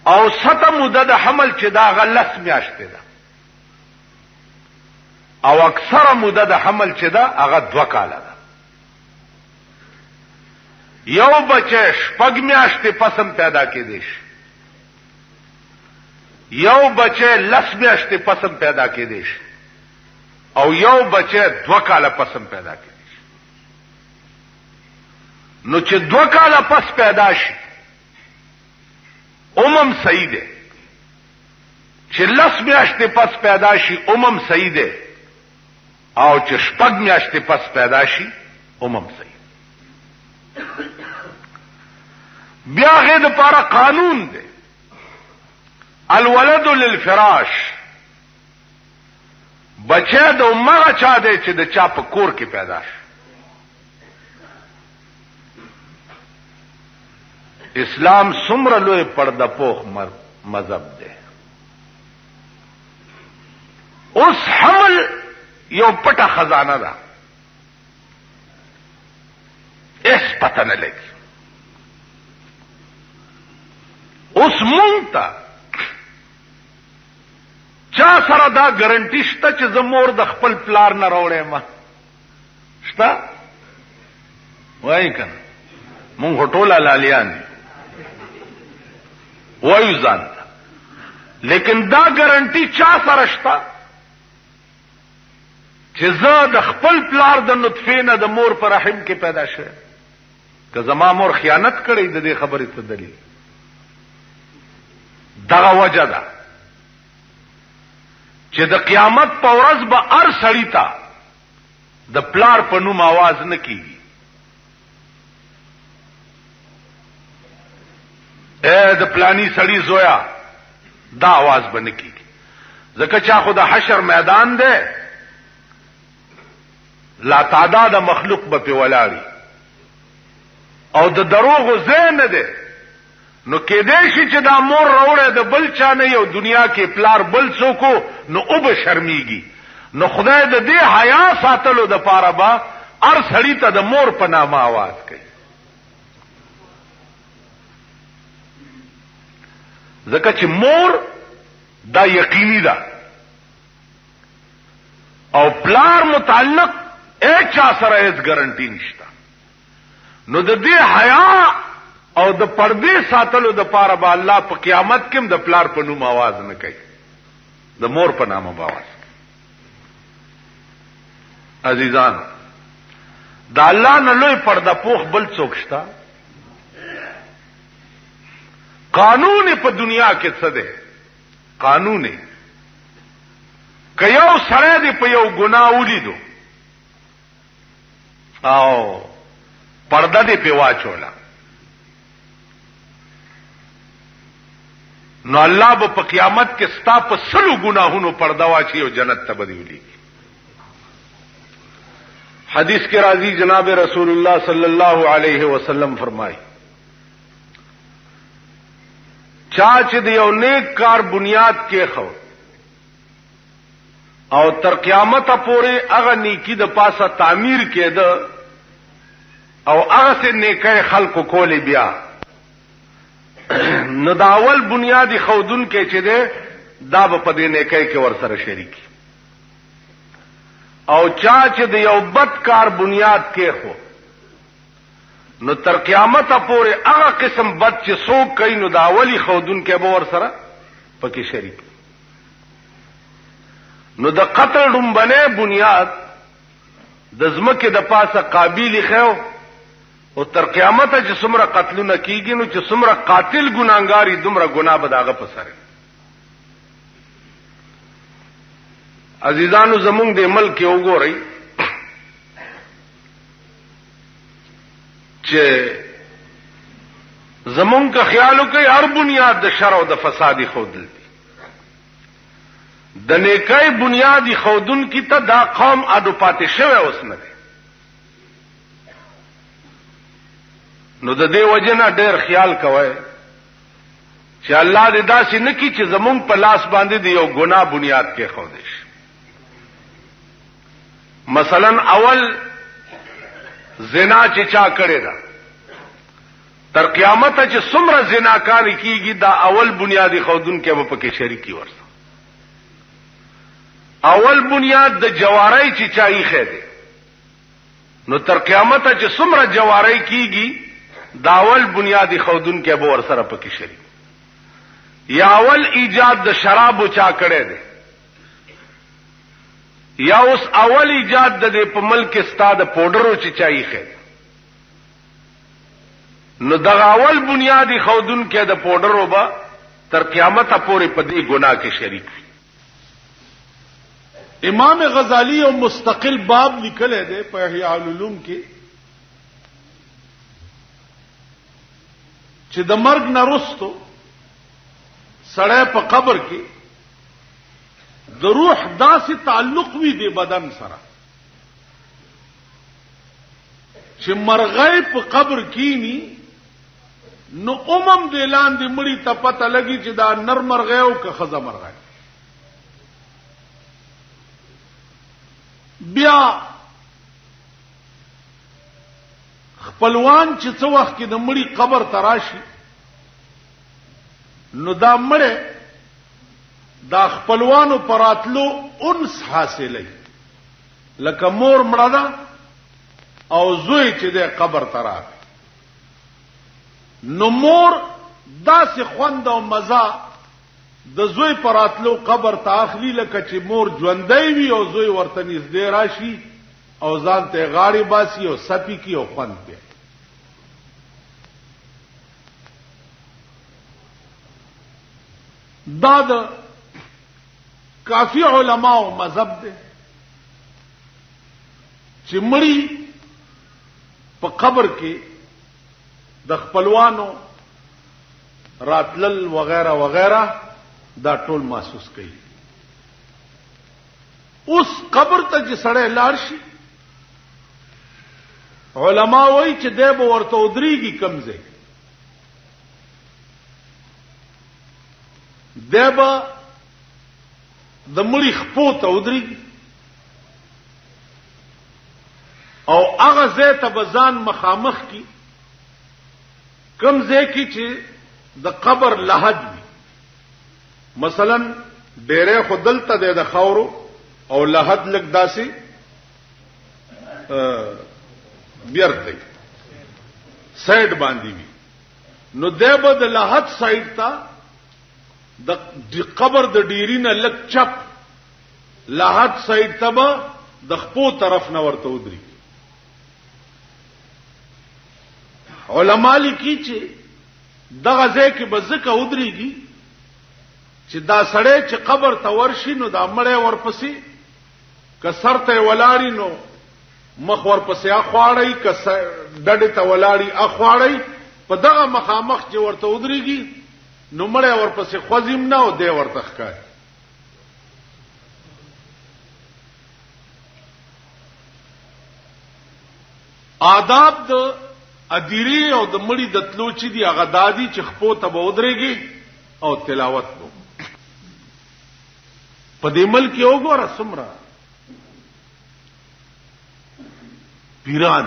او سته موده د حمل چې دا غلس میاشتې ده او اکثره موده د حمل چې ده هغه 2 کاله ده. یو بچی شپږ میاشتې پسم پیدا کېدی شي یو بچی 10 میاشتې پسم پیدا کېدی شي او یو بچی 2 کاله پسم پیدا کېدی شي. نو چې 2 کاله پس پیدا شي صحیح ده چې 10 میاشتې پس پیدا شي صحیح ده او چې شپږ میاشتې پس پیدا شي صحیح. بیا غیر لپاره قانون دی الولد للفراش بچه د عمره چا دی چې د چا په کور کې پیدا شي. اسلام څومره لوی پرده پوخ مذهب دی. اوس حمل یو پټه خزانه ده اس پته نه لګي. اوس مونږ ته چا سره دا ګارنټی شته چې زمور د خپل پلار نه راوړې ما شته وای کنه مونږ ټوله لالیان وایو ځان لیکن دا ګارنټی چا سره شته چې زه د خپل پلار د نطفه نه د مور پر رحم کې پیدا شوم که زما مور خیانت کړې د دې خبرې څه دلیل دغه وجه ده چې د قیامت په ورځ به هر سړی ته د پلار په نوم आवाज نه کیږي. اے د پلانی سړی زویا دا आवाज به نه کیږي ځکه چې خو د حشر میدان ده لا تعداد مخلوق به په ولاړی او د دروغ زین ده نو کې دې شي چې دا مور راوړې د بل چا نه یو دنیا کې پلار بل څوک نو او به شرمېږي. نو خدای د دې حیا ساتلو د پاره با هر سړی ته د مور په نامه आवाज کوي ځکه چې مور دا یقیني ده او پلار متعلق اچا سره هیڅ ګارنټی نشته. نو د دې حیا او د پردې ساتلو د پاره به الله په قیامت کې د پلار په نوم आवाज نه کوي، د مور په نامه به आवाज کوي. عزیزان، د الله نه لوی پرده پوخ بل څوک شته؟ قانون په دنیا کې څه دی؟ قانون که یو سړی دی په یو ګناه ولیدو او پرده دی په واچوله، نو الله به په قیامت کې ستا په سلو ګناهونو پرده واچي او جنت ته به ولیږي. حدیث کے راضی جناب رسول اللہ صلی اللہ علیہ وسلم فرمائی، چاچ دیو نیک کار بنیاد کې خو او تر قیامت پورې هغه نیکی د پاسه تعمیر کېده او هغه سه نیکه خلقو کولی بیا نو دا اول بنیادی خودن کې چې ده دا په دې نیکه کې ور سره شریک، او چا چې د یو بد کار بنیاد کې خو نو تر قیامت پورې هغه قسم بد چې څوک کوي نو دا اولی خودن کې به ور سره پکې شریک. نو د قتل ډمبنه بنیاد د زمکه د پاسه قابل خو او تر قیامت چې څومره قتلونه کیږي نو چې څومره قاتل ګناګاری دومره ګناه به داغه پسره. عزیزانو زمونږ د ملک کې وګورئ چې زمونږ کا خیالو کوي هر بنیاد د شر او د فسادي خودل د نیکای بنیادی خودن کی ته دا قوم اډو پاتې شوی اوس نه دی. نو د دې وجنه ډېر خیال کوئ چې الله دې داسې نه کړي چې زمونږ په لاس باندې دی یو ګناه بنیاد کې خودش. مثلا اول زنا چې چا کړی دا تر قیامت چې څومره زناکار کیږي دا اول بنیادی خودن کې به پکې شریکی ورسره. اول بنیاد د جواری چې چای خېده نو تر قیامت چې څومره جواری کیږي دا اول بنیادی خودن کې به ور سره پکې شریک. یا اول ایجاد د شراب چا کړی دی یا اوس اول ایجاد د په ملک استاد پودرو چې چای خېده نو دا اول بنیادی خودن کې د پودرو با تر قیامت پورې په دې ګناه کې شریک. امام غزالی او مستقل باب لیکل دی په احیاء العلوم کې چې د مرګ نه وروسته سړی په قبر کې د روح داسې تعلق وي د بدن سره چې مرغۍ په قبر کېني نو د لاندې مړي ته پته لګي چې دا نر مرغۍ او که ښځه مرغۍ. بیا خپلوان چې څو وخت کې د مړي قبر ته راشي نو دا مړی دا خپلوانو پراتلو انس حاصلې لکه مور مړه ده او زوی چې د قبر ته راغی نو مور داسې خوند او مزه د زوی پراتلو قبر ته اخلي لکه چې مور ژوندۍ وي او زوی ورته نږدې راشي او ځان ته غاړې باسي او سپي کی او خوند کوي. دا د کافی علماء مذهب دی چې مړی په قبر کې د خپلوانو راتلل وغیرہ وغیرہ دا ټول محسوس کوي. اوس قبر ته چې سړی لاړ شي علما وایي چې دی به ورته ودرېږي کم ځای دی به د مړي خپو ته ودرېږي او هغه ځای ته به ځان مخامخ کی کم ځای کې چې د قبر لحد وي. مثلا ډېرې خو دلته دی د خاورو او لحد لږ داسې بیرته سایډ باندې وي نو دیبه د لحد سایډ تا د قبر د ډیری نه لک چپ لحد سایډ ته به د خپو طرف نه ورته ودري علما لیکي چې دغه ځای کې به ځکه ودرېږي چې دا سړی چې قبر ته ورشي نو دا مړی ورپسې که سر ته ولاړی نو مخ ورپسې اخواړی که ډډې ته ولاړی اخواړی په دغه مخامخ چې ورته ودرېږي نو مړی ورپسې خوځیم نه او دی ورته ښکاري آداب د اديري او د مړي د تلو چې دی هغه دادي چې خپو ته به ودرېږي او تلاوت کو په دې ملک یو ګوره څومره پیران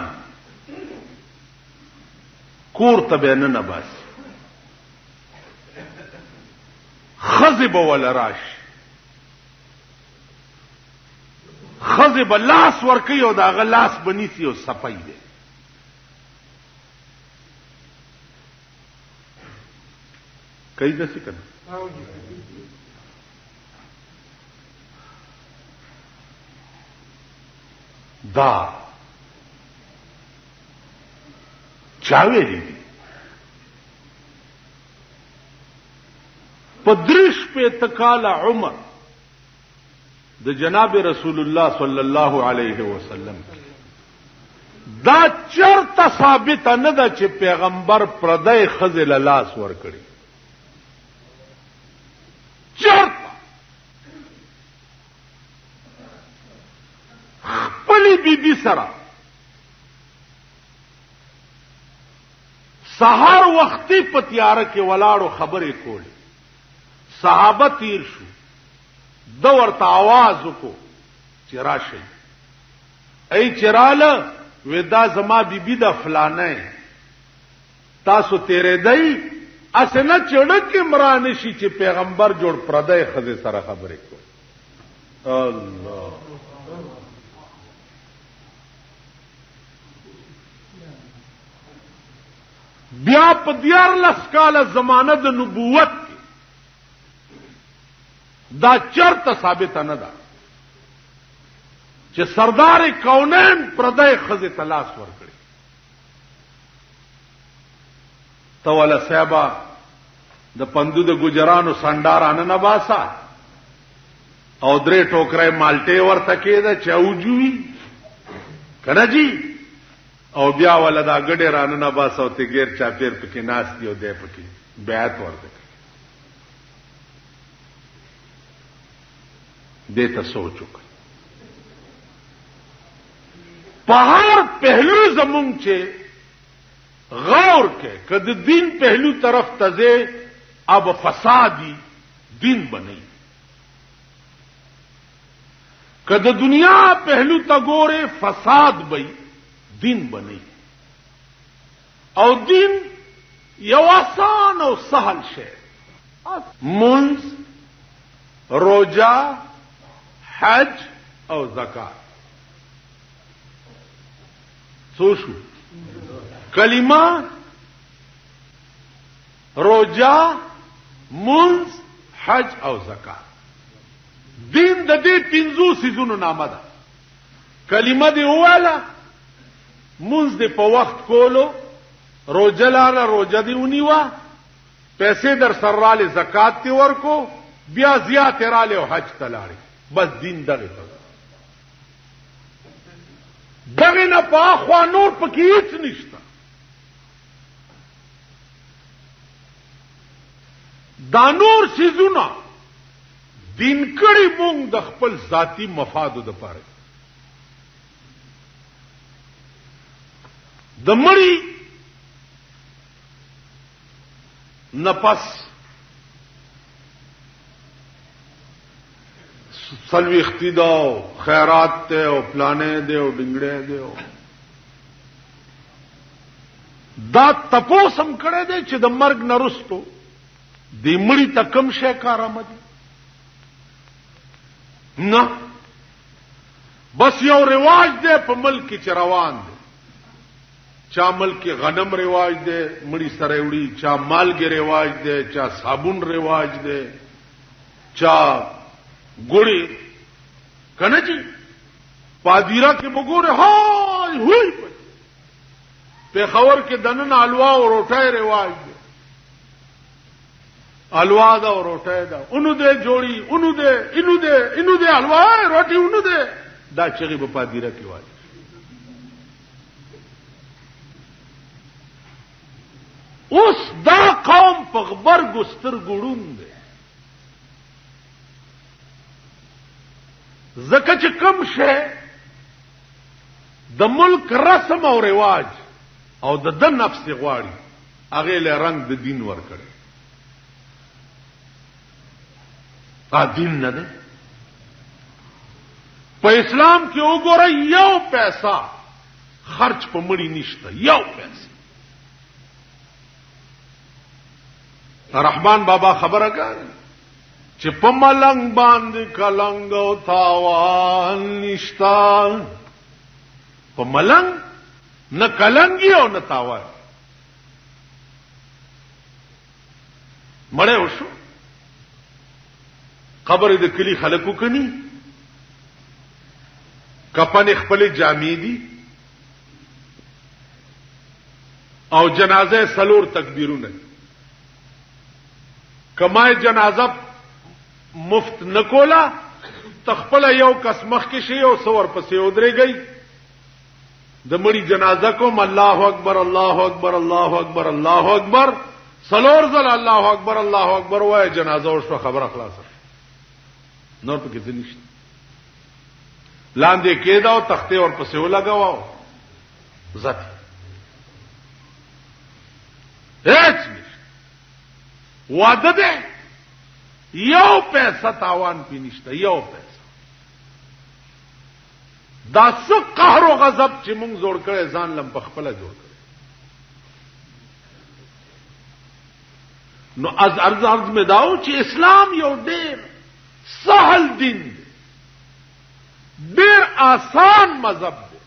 کور ته به نه باسي خزب ولا راش خزب لاس ورکی او دا غلاس بنيسي او صفای دی کئی دسی کنه دا چاویلی دی پدرش پہ تکال عمر د جناب رسول الله صلی الله علیه وسلم دا چرته ثابت نه ده چې پیغمبر پردای خزل لاس ور کړی چرته خپلی بیبي سره سحر وختي په تیاره کې ولاړو خبرې کولې صحابه تیر شو د ورته आवाज وکړو چې راشي ای چراله ودا زما بیبي د فلانه تاسو تیرې دی اسنه چړک عمران شي چې پیغمبر جوړ پردای خزه سره خبرې کوي الله بیا په 14 کاله زمانه د نبوت دا چرته ثابت نه ده چې سردار کونین پردای خزه تلاش ورکړي تولا صاحبہ د پندو د ګجرانو سندارانه نه باسا او درې ټوکرای مالټه ورته کېده چاوجوي کنه جی او بیا ولدا ګډه رانه نه باسا او ته غیر چاپیر پکې ناس دی او دې پکې بیعت ورته دیتا سوچو کر پہاڑ پہلو زمون چے غور کے کد دین پہلو طرف تزے اب فسادی دین بنئی کد دنیا پہلو تگورے فساد بئی دین بنئی او دین یو آسان او سہل شے منز روجہ حج او زکات سوشو کلمہ روجہ منز حج او زکات دین د دې پنځو سيزونو نامه ده کلمه دی واله منز دی په وخت کولو روجه لاله روجه دی ونیوا پیسې در سراله زکات تی ورکو بیا زیات راله او حج تلاړي بس دین دغه نه په خوا نور پکې هیڅ نشته دا نور سيزونه دین کړي مونږ د خپل ذاتی مفادو د پاره د مړی نفس سلوی اختیداو خیرات تے او پلانے دے او ڈنگڑے دے او دا تپوسم کړه دے چې د مرګ نرستو دی مړی ته کم شي کارآمد نه بس یو رواج دی په ملک چې روان دی چا ملک غنم رواج دی مړی سره وړي، چا مالګې رواج دی، چا صابون رواج دی، چا ګوړې کنه جی پادیرا کې وګوره هاي هوي پیښور کې دننه الوا او روټای رواج دی، الوا دا او روټای دا اونو دې جوړي اونو دې الوا روټي اونو دې دا چغي په پادیرا کې وایي. اوس دا قوم په غبر ګستر ګړون دی، زکه چې کم شه د ملک رسم او رواج او د نفس غواړي هغه له رنگ د دین ور کړي. دین نه ده په اسلام کې وګوره یو پیسہ خرچ په مړی نشته، یو پیسہ. رحمان بابا خبره کوي چې په ملنګ باندې کلنګ او تاوان نشتا، په ملنګ نه کلنګي او نه تاوان. مړې وشو قبر د کلی خلکو کني کپن خپل جامې دي او جنازه سلور تکبیرونه. کمای جنازه مفت نکولا تخپل یو کس مخ کې شي او سور پسې ودرېږي د مړي جنازه کوم الله اکبر الله اکبر الله اکبر الله اکبر سلور ځل الله اکبر الله اکبر وای جنازه او خبره خلاصه نور په کې څه نشته. لاندې کېدا او تخته اور پسې ولګاو ذات هیڅ نشته. واده ده یو پیسہ تاوان پی نشته، یو پیسہ. دا څه قهر او غضب چې مونږ جوړ کړي ځان لم په خپل جوړ کړي. نو از ارز میں داو چې اسلام یو ډېر سهل دین دی، ډېر آسان مذهب دی.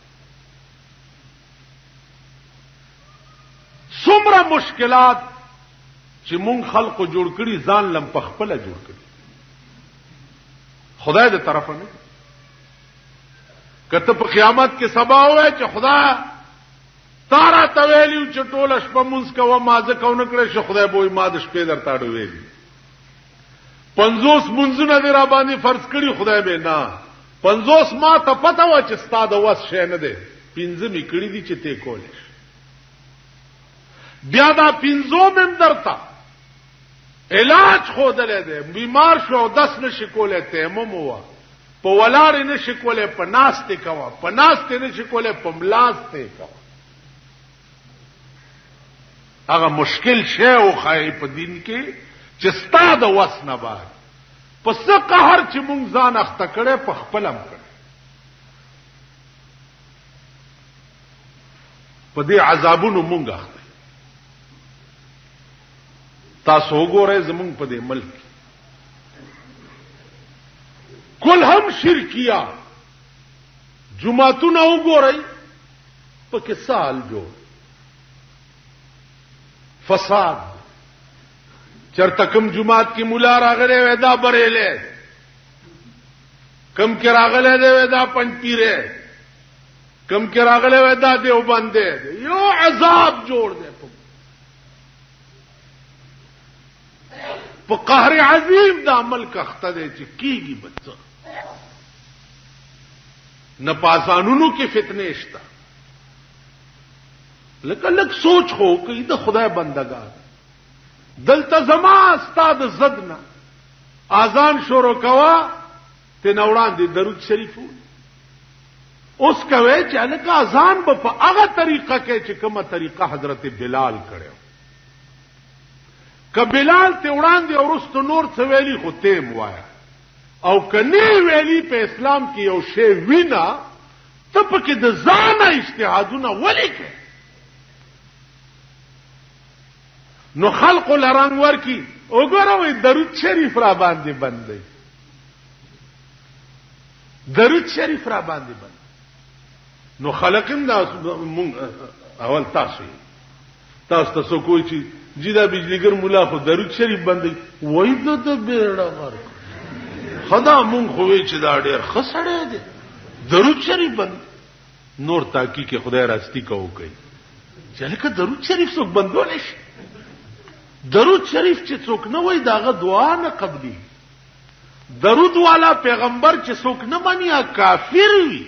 څومره مشکلات چې مونږ خلقو جوړ کړي ځان لم په خپل جوړ کړي، خدای دې طرفه نه. کته په قیامت کې سبا وای چې خدا تارا تویلیو چې ټول شپه مونږ کوه مازه کو نه کړې شو، خدای به ما د شپې درته اړ ویلي 50 منځونه دې را باندې فرض کړي، خدای به نه 50 ما ته پته و چې ستاد وس شې نه دي 15 می کړی دي چې ته کولې. بیا دا 15 مم درته علاج خودلې ده، بیمار شو 10 نشي کولې تیمم هوا په ولاړ نشي کولې په ناشته کوا، په ناشته نشي کولې په ملاسته کوا. هغه مشکل شی او خای په دین کې چې ستاد وس نه بار پس قهر چې مونږ ځان اخته کړي په خپلم کړي. په دې عذابونو مونږ اخته. تاسو وګورئ زمونږ په دې ملک کل هم شرکیا جمعتونه وګورئ په کې سال جوړ فساد. چرته کم جمعات کی مولا راغله ودا بریله، کم کې راغله دی ودا پنځپیره، کم کې راغله ودا دیوبنده. یو عذاب جوړ دی په قهر عظیم د عمل کخته دی چې کیږي بچو نه پاسانونو کې فتنه شتا. لکه لک سوچ خو کوي د خدای بندگان دلته زما استاد زدنا اذان شروع کوا ته نوړان دي درود شریف اوس کوي چې الکه اذان په هغه طریقه کې چې کومه طریقه حضرت بلال کړو. ک بلال ته وړاندې اورستو نور څه ویلي خو تیم وایا او کني ویلي په اسلام کې یو شی وینا ته پکې د ځان اجتهادونه ولې کې نو خلق لرنګ ورکی وګوروي درود شریف را باندې بندي، درود شریف را باندې بند. نو خلقم دا اول تاسو ته کوئی چی جدا بجلیګر مولا خو درود شریف باندې وای د بیرړه مار خدا مونږ خوې چې دا ډېر خسړې دي درود شریف باندې نور تاکي کې خدای راستی کوي چې لکه درود شریف څوک بندول شي درود شریف چې څوک نه وای داغه دعا نه قبلي درود والا پیغمبر چې څوک نه مانی کافر وي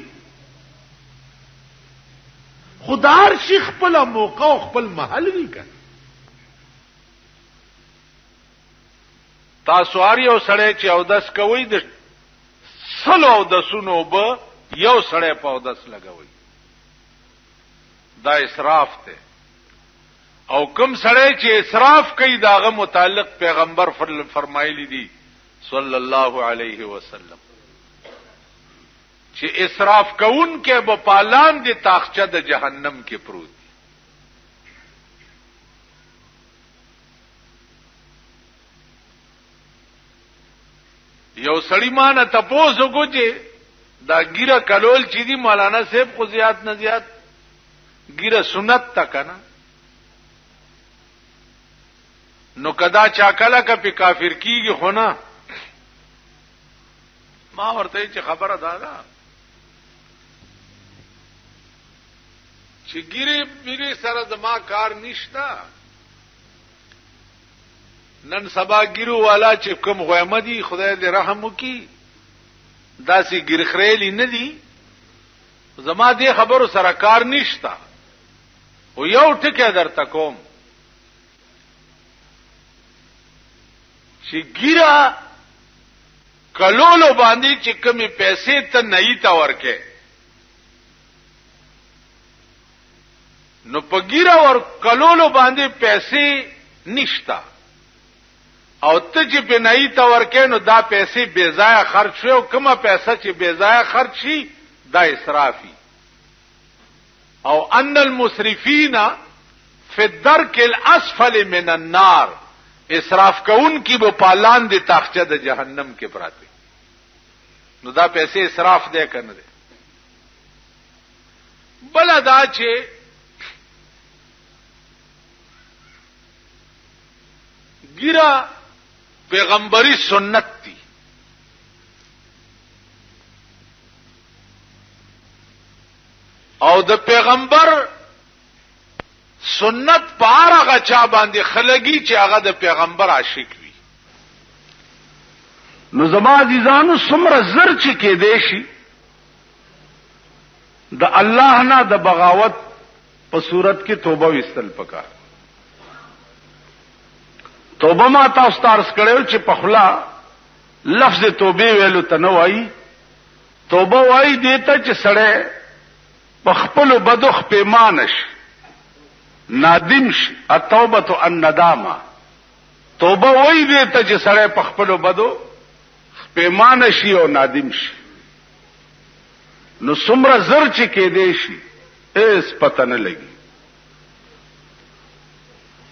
خدای شیخ خپل موقع او خپل محل وی کړ تاسو هر یو سړی چې اودس کوي د سلو د سونو به یو سړی په اودس لګوي دا اسراف ته او کوم سړی چې اسراف کوي داغه متعلق پیغمبر فرمایلی دي صلی الله علیه وسلم چې اسراف کوون کې به پالان دي تاخچه د جهنم کې پروت یو سړی مانه تپوسو کو چې دا ګیره کلول چې دی مولانا صاحب خو زیات نه زیات ګیره سنت تا کنه نو کدا چا کله کا په کافر کیږي خو نه ما ورته چې خبره ده چې ګیره سره د ما کار نشتا نن سبا ګیرو والا چې کوم غوامه دي خدای دې رحم وکي داسې ګیرخریلی نه دي زما دې خبرو سره کار نشتا او یو ټکی درته کوم چې ګیره کلولو باندې چې کمی پیسې ته نه تا ورکه نو په ګیره ور کلولو باندې پیسې نشتا او ته چې بنای تا ورکه نو دا پیسې بے ضایع خرج شي او کومه پیسې چې بے ضایع خرج شي دا اسرافي او ان المسرفین فی الدرک الاسفل من النار اسراف کون کی به پالان دي تاخچه د جهنم کې پراته نو دا پیسې اسراف دی کنه دی بل دا چې ګیرا پیغمبري سنت دي او د پیغمبر سنت پار هغه چا باندې خلګي چې هغه د پیغمبر عاشق وي نو زما عزیزانو څومره زر چې کې دی شي د الله نه د بغاوت په صورت کې توبه وستل پکار توبه ما تاسو تارس کړو چې په خلا لفظ توبه ویلو ته نه وایي توبه وایي دیته چې سړی په خپل بدخ پیمانش نادم شي التوبه الندامه توبه وایي دیته چې سړی په خپل بدو پیمانه شي او نادم شي نو څومره زر چې کې دی شي اس پته نه لګي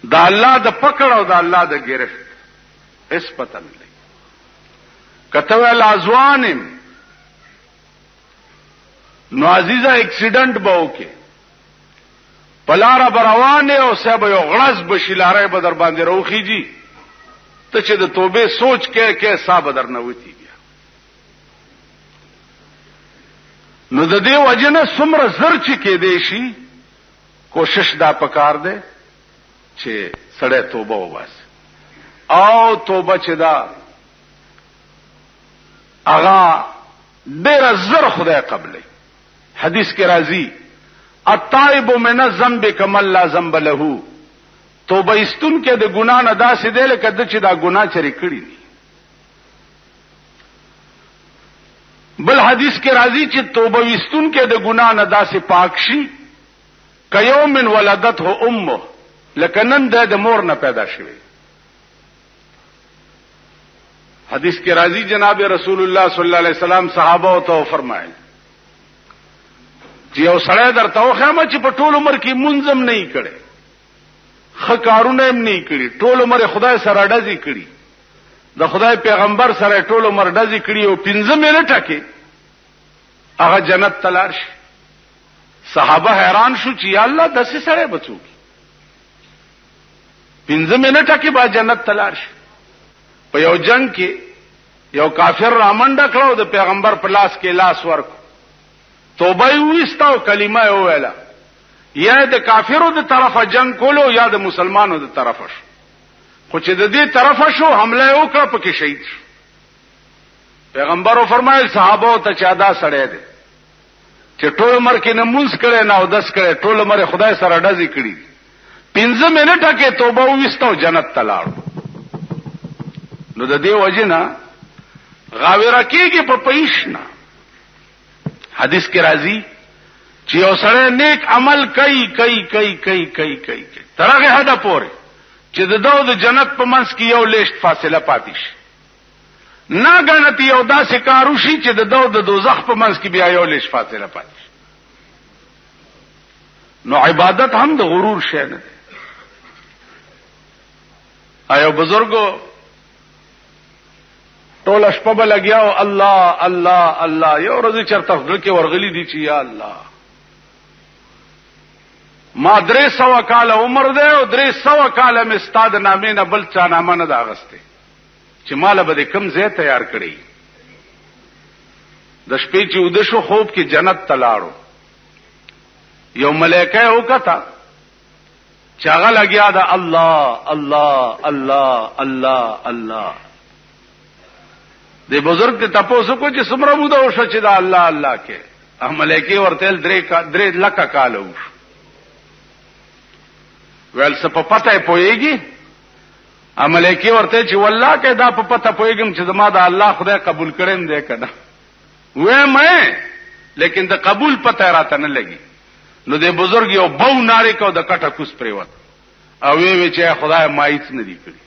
دا الله د پکړ او دا الله د گرفت اس پته نه لګي کته ول ازوانم نو عزیزه اکسیډنٹ به وکي پلاره بروانه او سبا یو غړز بشیلاره به در باندې روخیږي ته چې د توبه سوچ کې صاحب در نه وتی بیا نو د دې وجنه څومره زر چې کې دی شي کوشش دا پکار دی چې سړی توبه وباسي او توبه چې دا اغا ډېر زر خدای قبلې حدیث کې راځي التائب من الذنب كمن لا ذنب له توبه استون کې د ګنا نه داسې دی لکه د چې دا ګنا چری کړی دی بل حدیث کې راځي چې توبه استون کې د ګنا نه داسې پاک شي کيوم ولدته امه لکه نن د مور نه پیدا شوی حدیث کې راځي جناب رسول الله صلی الله علیه وسلم صحابه او ته فرمایل چې یو سړی درته وخامه چې په ټول عمر کې منظم نه کړي خکارونه هم نه کړي ټول عمر خدای سره ډزې کړي د خدای پیغمبر سره ټول عمر ډزې کړي او 15 منټه کې هغه جنت تلار شي صحابه حیران شو چې یا الله داسې سره بچو 15 منټه کې با جنت تلار شي. په یو جنگ کې یو کافر رامنډ کړو د پیغمبر په لاس کې لاس ورکو توبه ویستاو کلمه یې ویلا یا د کافرو د طرفه جنگ کولو یا د مسلمانانو د طرفه شو خو چې د دې طرفه شو حمله وکړه پکې شهید شو. پیغمبرو فرمایل صحابو ته چې ادا سړی دی چې ټول عمر کې نماز کړي نه او 10 کړي ټول عمر خدای سره ډزې کړي 15 منټه کې توبه ویستاو جنت ته لاړ. نو د دې وجنه غاوره کېږي په پېښنا حدیث کې راځي چې یو سره نیک عمل کوي ترغه هدا پورې چې د جنت په منځ کې یو لیشت فاصله پاتې شي نه غنتی یو داسې کارو شي چې د دوزخ په منځ کې بیا یو لیشت فاصله پاتې شي. نو عبادت هم د غرور شی نه دی. ایو بزرګو ټول شپه به لګیاو الله الله الله یو ورځ چرته خپل کې ورغلی دي چې یا الله ما 300 کال عمر ده او 300 کال مې استاد نامې نه بل چا نامه نه دا غسته چې مال به کم ځای تیار کړی د شپې چې ود شو خوب کې جنت تلاړو یو ملائکه وکتا چې هغه لګیا ده الله الله الله الله الله. د بزرګ ته تاسو کو چې څومره موده وشو چې دا الله الله کې ملائکه ورته 3 لکه کال وشو ویل څه په پته پويږي ملائکه ورته چې والله کې دا په پته پويګم چې زما دا الله خدای قبول کړم دې کنه وې مې لیکن د قبول پته راته نه لګي. نو د بزرګ یو بو ناری کو د کټه کوس پریوت او وی چې خدای مایڅ نه دی کړی